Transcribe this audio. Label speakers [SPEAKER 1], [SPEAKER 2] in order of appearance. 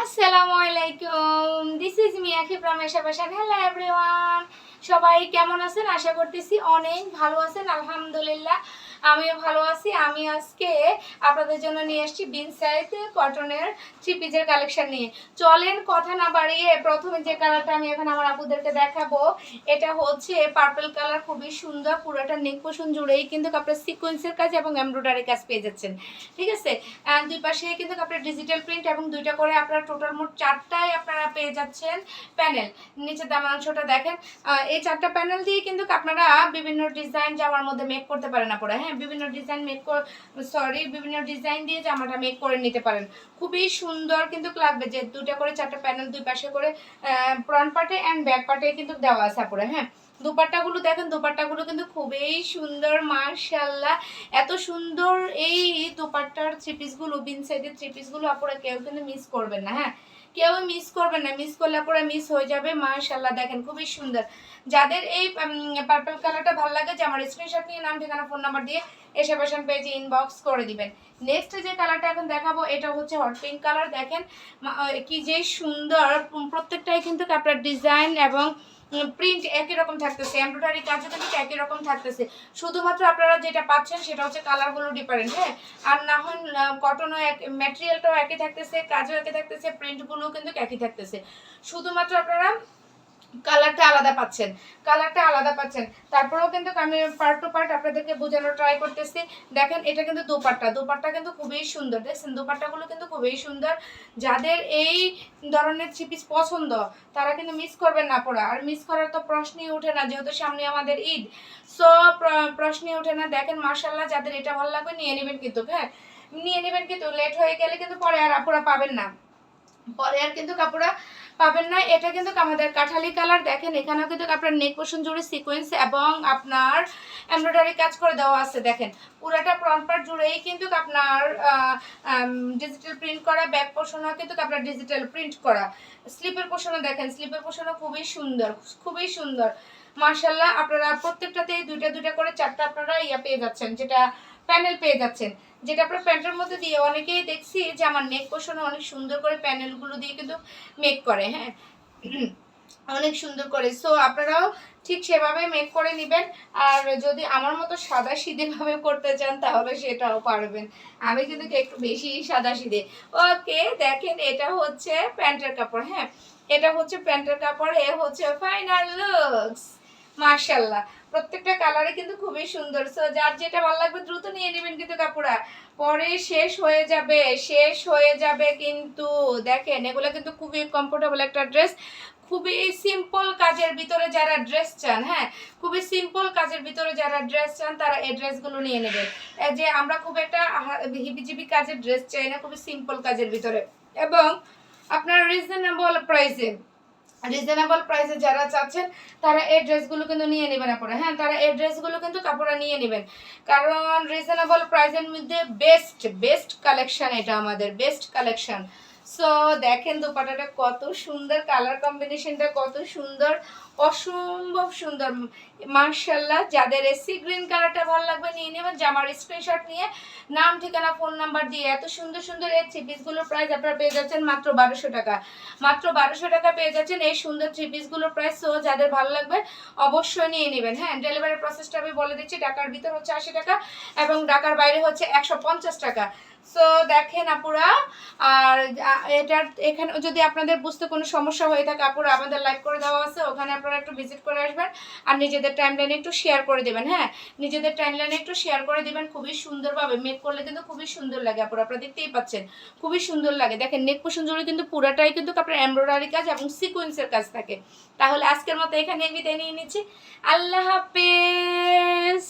[SPEAKER 1] আসসালামু আলাইকুম, this is me আখি from Esha fashion. Hello everyone, সবাই কেমন আছেন? আশা করতেছি অনেক ভালো আছেন। আলহামদুলিল্লাহ আমিও ভালো আছি। আমি আজকে আপনাদের জন্য নিয়ে এসেছি বিনসাইড কটনের থ্রি পিসের কালেকশন নিয়ে। চলেন কথা না বাড়িয়ে প্রথমে যে কালারটা আমি এখন আমার আপুদেরকে দেখাবো, এটা হচ্ছে পার্পল কালার, খুবই সুন্দর। পুরোটা নেক পোর্শন জুড়েই কিন্তু আপনার সিকোয়েন্সের কাজ এবং এমব্রয়ডারি কাজ পেয়ে যাচ্ছেন, ঠিক আছে। দুই পাশে কিন্তু আপনার ডিজিটাল প্রিন্ট এবং দুইটা করে আপনার টোটাল মোট চারটায় আপনারা পেয়ে যাচ্ছেন প্যানেল। নিচের দামাংশটা দেখেন, এই চারটা প্যানেল দিয়ে কিন্তু আপনারা বিভিন্ন ডিজাইন জামার মধ্যে মেক করতে পারেন আপনারা। হ্যাঁ, বিভিন্ন ডিজাইন বিভিন্ন ডিজাইন দিয়ে জামাটা মেক করে নিতে পারেন। খুবই সুন্দর কিন্তু লাগবে যে দুইটা করে চারটা প্যানেল দুই পাশে করে ফ্রন্ট পার্টে অ্যান্ড ব্যাক পার্টে কিন্তু দেওয়া আছে আপনারা। হ্যাঁ, দুপাট্টাগুলো দেখেন, দুপাট্টাগুলো কিন্তু খুবই সুন্দর, মাশাআল্লাহ। এত সুন্দর এই দুপাট্টার থ্রি পিসগুলো, বিন সাইডের থ্রি পিসগুলো আপনারা কেউ কিন্তু মিস করবেন না। হ্যাঁ, কেউ মিস করবেন না, মিস করলে আপনারা মিস হয়ে যাবে। মাশাআল্লাহ দেখেন খুবই সুন্দর। যাদের এই পার্পল কালারটা ভালো লাগে, যে আমার স্ক্রিনশট নিয়ে নাম ঠিকানা ফোন নাম্বার দিয়ে এসে ফ্যাশন পেজে ইনবক্স করে দিবেন। নেক্সট যে কালারটা এখন দেখাবো, এটা হচ্ছে হট পিঙ্ক কালার। দেখেন কি যে সুন্দর, প্রত্যেকটাই কিন্তু আপনার ডিজাইন এবং প্রিন্ট একই রকম থাকতেছে, এমব্রয়ডারি কাজও কিন্তু একই রকম থাকতেছে। শুধুমাত্র আপনারা যেটা পাচ্ছেন সেটা হচ্ছে কালারগুলো ডিফারেন্ট। হ্যাঁ, আর না হয় কটনও এক, ম্যাটেরিয়ালটাও একই থাকতেছে, কাজও একই থাকতেছে, প্রিন্টগুলোও কিন্তু একই থাকতেছে। শুধুমাত্র আপনারা কালারটা আলাদা পাচ্ছেন, কালারটা আলাদা পাচ্ছেন। তারপরেও কিন্তু আমি পার্ট টু পার্ট আপনাদেরকে বোঝানোর ট্রাই করতেছি। দেখেন এটা কিন্তু দুপাট্টা, দুপাট্টা কিন্তু খুবই সুন্দর। দেখছেন দুপাট্টাগুলো কিন্তু খুবই সুন্দর। যাদের এই ধরনের থ্রি পিস পছন্দ তারা কিন্তু মিস করবেন না পড়া। আর মিস করার তো প্রশ্নই ওঠে না, যেহেতু সামনে আমাদের ঈদ, সো প্রশ্নই ওঠে না। দেখেন মাশাআল্লাহ, যাদের এটা ভালো লাগবে নিয়ে নেবেন কিন্তু। হ্যাঁ, নিয়ে নেবেন কিন্তু, লেট হয়ে গেলে কিন্তু পরে আর আপুরা পাবেন না, পরে আর কিন্তু কাপড়া পাবেন না। এটা কিন্তু আমাদের কাঠালি কালার। দেখেন এখানেও কিন্তু আপনার নেক পোর্শন জুড়ে সিকোয়েন্স এবং আপনার এমব্রয়ডারি কাজ করে দেওয়া আছে। দেখেন পুরাটা ফ্রন্ট পার্ট জুড়েই কিন্তু আপনার ডিজিটাল প্রিন্ট করা, ব্যাক পোর্শনও কিন্তু আপনার ডিজিটাল প্রিন্ট করা। স্লিপের পোর্শনও দেখেন, স্লিপের পোর্শনও খুবই সুন্দর, খুবই সুন্দর মাশাআল্লাহ। আপনারা প্রত্যেকটাতেই দুইটা দুইটা করে চারটা আপনারা পেয়ে যাচ্ছেন, যেটা প্যানেল পেয়ে যাচ্ছেন, যেটা আপনার প্যান্টের মধ্যে দিয়ে অনেকেই দেখছি যে আমার নেক পোর্শনে অনেক সুন্দর করে প্যানেলগুলো দিয়ে কিন্তু মেক করে। হ্যাঁ, অনেক সুন্দর করে। সো আপনারাও ঠিক সেভাবে মেক করে নেবেন। আর যদি আমার মতো সাদা সিধেভাবে করতে চান তাহলে সেটাও পারবেন। আমি কিন্তু একটু বেশি সাদা সিধে। ওকে, দেখেন এটা হচ্ছে প্যান্টের কাপড়। হ্যাঁ, এটা হচ্ছে প্যান্টের কাপড়, এ হচ্ছে ফাইনাল লুকস। মাশাআল্লাহ প্রত্যেকটা কালারে কিন্তু খুবই সুন্দর। সো যার যেটা ভালো লাগবে দ্রুত নিয়ে নেবেন কিন্তু কাপড়া, পরে শেষ হয়ে যাবে, শেষ হয়ে যাবে কিন্তু। দেখেন এগুলো কিন্তু খুবই কমফোর্টেবল একটা ড্রেস, খুবই সিম্পল কাজের ভিতরে যারা ড্রেস চান। হ্যাঁ, খুবই সিম্পল কাজের ভিতরে যারা ড্রেস চান তারা এই ড্রেসগুলো নিয়ে নেবেন। যে আমরা খুব একটা হিবিজিবি কাজের ড্রেস চাই না, খুবই সিম্পল কাজের ভিতরে এবং আপনার রিজনেবল প্রাইসে যারা চাচ্ছেন তারা এই ড্রেসগুলো কিন্তু নিয়ে নেবেন আপনারা। হ্যাঁ, তারা এই ড্রেসগুলো কিন্তু কাপড়া নিয়ে নেবেন, কারণ রিজনেবল প্রাইসের মধ্যে বেস্ট বেস্ট কালেকশন, এটা আমাদের বেস্ট কালেকশন। সো দেখেন দোপাট্টাটা কত সুন্দর, কালার কম্বিনেশনটা কত সুন্দর, অসম্ভব সুন্দর মাশাআল্লাহ। যাদের এসি গ্রিন কালারটা ভালো লাগবে নিয়ে নেবেন, জামার স্ক্রিনশট নিয়ে নাম ঠিকানা ফোন নাম্বার দিয়ে। এত সুন্দর সুন্দর এই থ্রি পিসগুলোর প্রাইস আপনারা পেয়ে যাচ্ছেন মাত্র 1200 টাকা, মাত্র 1200 টাকা পেয়ে যাচ্ছেন এই সুন্দর থ্রি পিসগুলোর প্রাইস। সো যাদের ভালো লাগবে অবশ্যই নিয়ে নেবেন। হ্যাঁ, ডেলিভারি প্রসেসটা আমি বলে দিচ্ছি, ঢাকার ভিতর হচ্ছে 80 টাকা এবং ঢাকার বাইরে হচ্ছে 150 টাকা। সো দেখেন আপুরা, আর এটা এখানে যদি আপনাদের বুঝতে কোনো সমস্যা হয়ে থাকে আপুরা, আমাদের লাইক করে দেওয়া আছে, ওখানে আপনারা একটু ভিজিট করে আসবেন আর নিজেদের টাইমলাইনে একটু শেয়ার করে দেবেন। হ্যাঁ, নিজেদের টাইমলাইনে একটু শেয়ার করে দেবেন। খুবই সুন্দরভাবে মেক করলে কিন্তু খুবই সুন্দর লাগে আপুরা, আপনারা দেখতেই পাচ্ছেন খুবই সুন্দর লাগে। দেখেন নেক পোর্শন জুড়ে কিন্তু পুরাটাই কিন্তু আপনার এমব্রয়ডারি কাজ এবং সিকোয়েন্সের কাজ থাকে। তাহলে আজকের মতো এখানে বিদায় নিয়ে নিচ্ছি। আল্লাহ হাফেজ।